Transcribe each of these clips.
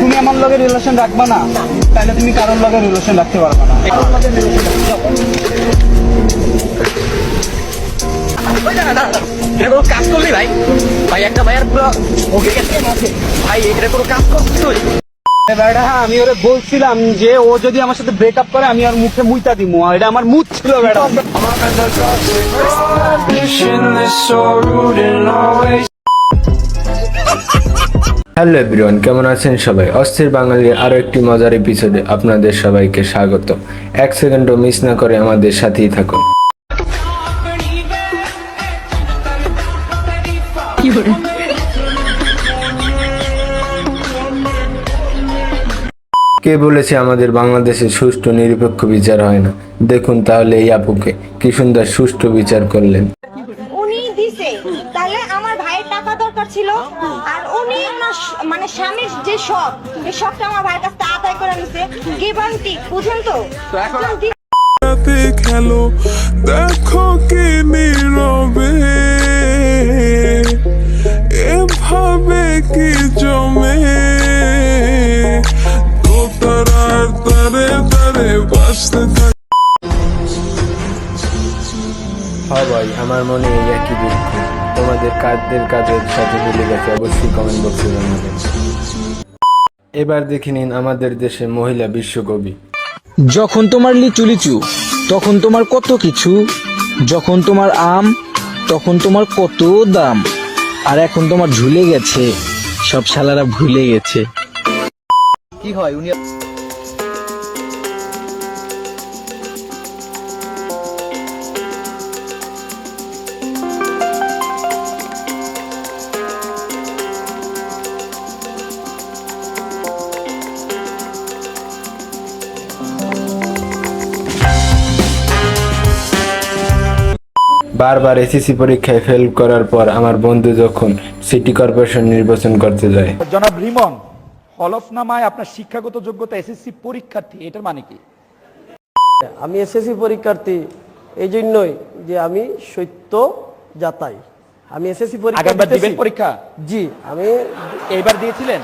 তুমি আমার লগে রিলেশন রাখবা না, তাহলে তুমি কারোর লগে রিলেশন রাখতে পারবা না। কাজ করলি ভাই, ভাই একটা ভাইয়ার পুরো ভাই এটা কোনো কাজ করছিস তুই? হ্যাঁ, আমি ওরে বলছিলাম যে ও যদি আমার সাথে ব্রেকআপ করে আমি আর মুখে মুইতা দিমু, এটা আমার মুড ছিল বেটা। হ্যালো এভরিওয়ান, কেমন আছেন সবাই? অস্থির বাঙালির আরো একটি মজার এপিসোডে আপনাদের সবাইকে স্বাগত। এক সেকেন্ডও মিস না করে আমাদের সাথেই থাকুন। কে বলেছে আমাদের বাংলাদেশে সুষ্ঠু নিরপেক্ষ বিচার হয় না? দেখুন তাহলে এই আপুকে কি সুন্দর সুষ্ঠু বিচার করলেন। উনি দিছে, তাহলে আমার ভাইয়ের টাকা দরকার ছিল, আর উনি আমার মানে স্বামীর যে শখ, এই শখটা আমার ভাইয়ের কাছ থেকে আদায় করে নিছে। গিভ অ্যান্ড টেক, বুঝেন তো? খেলো দেখো কি নীরবে এভাবে কি জমে তো তারার তারে তারে বাঁচতে থাকে। হ্যাঁ ভাই, আমার মনে এই একই দুঃখ। তোমাদের কাজের সাথে মিলে গেছে, অবশ্যই কমেন্ট বক্সে জানাবেন। এবার দেখে নিন আমাদের দেশে মহিলা বিশ্বকবি। যখন তোমার লিচু লিচু তখন তোমার কত কিছু, যখন তোমার আম তখন তোমার কত দাম, আর এখন তোমার ঝুলে গেছে, সব শালারা ভুলে গেছে। কি হয় উনি বারবার এসএসসি পরীক্ষায় ফেল করার পর আমার বন্ধু যখন সিটি কর্পোরেশন নির্বাচন করতে যায়। জনাব রিমন, হলফনামায় আপনার শিক্ষাগত যোগ্যতা এসএসসি পরীক্ষার্থী, এটার মানে কি? আমি এসএসসি পরীক্ষার্থী এই জন্যই যে আমি সত্য যাতাই। আমি এসএসসি পরীক্ষা জি আমি এইবার দিয়েছিলেন?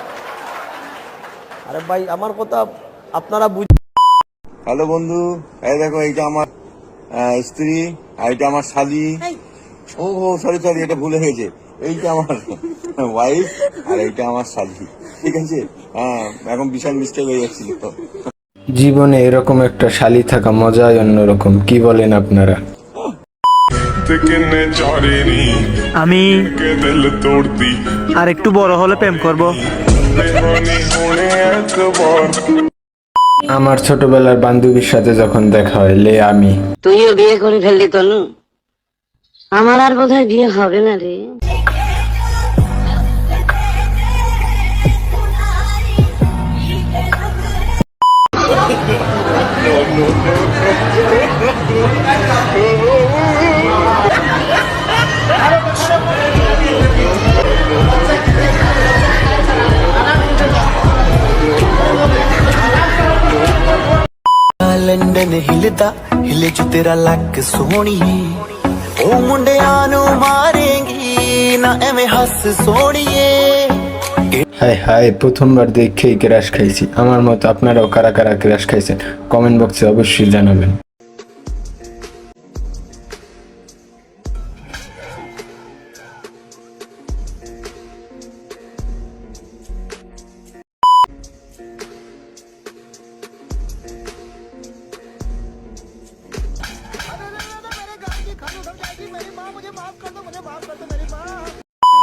আরে ভাই আমার কথা আপনারা হ্যালো বন্ধু, এই দেখো এইটা আমার স্ত্রী আর এটা আমার শালি। ও সরি এটা ভুলে গেছে, এইটা আমার ওয়াইফ আর এইটা আমার শালি। ঠিক আছে, হ্যাঁ এখন বিশাল মিস্টেক হয়ে যাচ্ছিল। জীবনে এরকম একটা শালি থাকা মজাই অন্যরকম, কি বলেন আপনারা? আমি আর একটু বড় হলে প্রেম করব। আমার ছোটবেলার বান্ধবীর সাথে যখন দেখা হয়, আমি তুইও বিয়ে করে ফেললি তনু, আমার আর বোধহয় বিয়ে হবে না রে। लंडन हिलदा हिले जो तेरा लक सोहणीए ओ मुंडियां नू मारेंगी ना एवें हस सोहणीए। হাই হাই, প্রথমবার দেখেই ক্রাশ খাইছি। আমার মতো আপনারাও কারা কারা ক্রাশ খাইছেন কমেন্ট বক্সে অবশ্যই জানাবেন।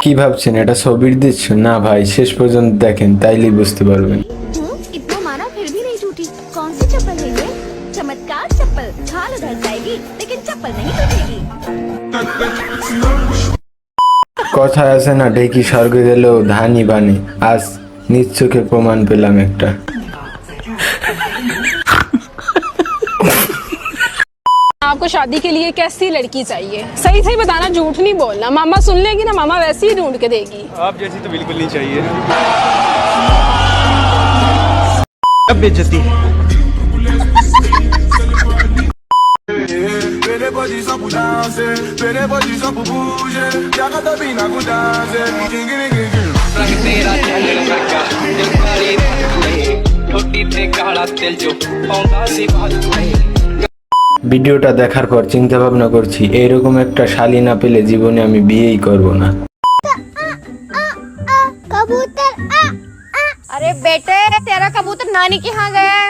কি ভাবছেন এটা ছবির দৃশ্য? না ভাই, শেষ পর্যন্ত দেখেন তাইলেই বুঝতে পারবেন। इतना मारा फिर भी नहीं टूटी, कौन सी चप्पल है ये? चमत्कार चप्पल, खाल उधर जाएगी लेकिन चप्पल नहीं टूटेगी। কথায় আছে না, ঢেকি স্বর্গে গেলেও ধানই বানে। আজ নিজ চোখে প্রমাণ পেলাম একটা। आपको शादी के लिए कैसी लड़की चाहिए? सही सही बताना, झूठ नहीं बोलना। मामा सुन लेगी ना, मामा वैसे ही ढूंढ के देगी। आप जैसी तो बिल्कुल नहीं चाहिए। अब बेइज्जती तेरे बजी सब डांसे, तेरे बजी सब बूझे, क्या कदा बिना कुछ डांसे, ভিডিওটা দেখার পর চিন্তা ভাবনা করছি এরকম একটা শালী না পেলে জীবনে আমি বিয়েই করব না। कबूतर अरे बेटे तेरा कबूतर नानी के यहाँ गया है।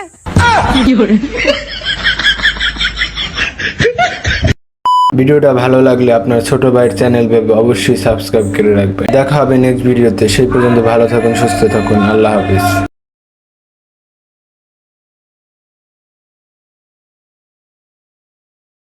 ভিডিওটা ভালো লাগলে আপনার ছোট ভাইয়ের চ্যানেল ভেবে অবশ্যই সাবস্ক্রাইব করে রাখবেন। দেখা হবে নেক্সট ভিডিওতে, সেই পর্যন্ত ভালো থাকুন, সুস্থ থাকুন, আল্লাহ হাফিজ।